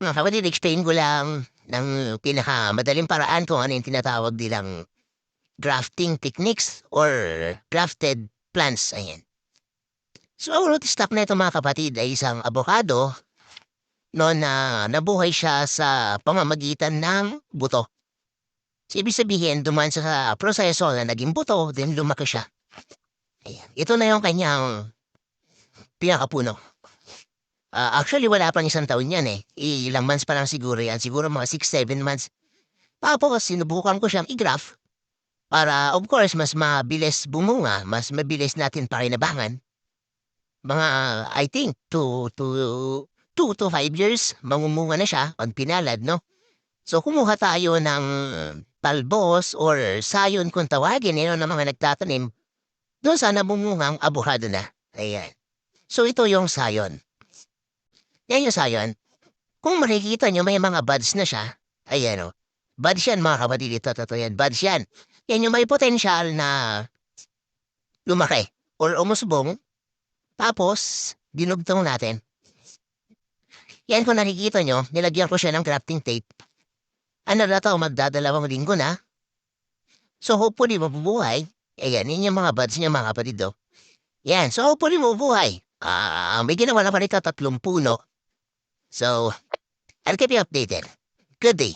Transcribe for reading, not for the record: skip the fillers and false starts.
Mga kapatid, explain ko lang ng pinakamadaling paraan kung ano yung tinatawag nilang grafting techniques or grafted plants. Ayan. So, ang root stock na ito mga kapatid ay isang abokado no, na nabuhay siya sa pamamagitan ng buto. So, ibig sabihin, duman siya sa proseso na naging buto, then lumaki siya. Ayan. Ito na yung kanyang pinakapuno. Actually, wala pang isang taon yan eh. Ilang months pa lang siguro yan. Siguro mga 6, 7 months. Tapos, sinubukan ko siyang i-graft para, of course, mas mabilis bumunga, mas mabilis natin pakinabangan. Mga, I think, 2 to 5 years, mamumunga na siya pag pinalad, no? So, kumuha tayo ng talbos or sayon kung tawagin, ng mga nagtatanim, doon sa namumungang abukado na. Ayan. So, ito yung sayon. Yan yung sayon. Kung makikita nyo, may mga buds na siya. Ayan o. Buds yan, mga kapatid. Ito, totoo yan. Buds yan. Yan yung may potential na lumaki or umusbong. Tapos, dinugtong natin. Yan kung nakikita nyo, nilagyan ko siya ng crafting tape. Ano na to, magdadalawang linggo na. So, hopefully, mabubuhay. Ayan, yun yung mga buds niya, mga kapatid do. Yan, so hopefully, mabubuhay. May ginawa na pa rin 3 puno. So, I'll keep you updated. Good day.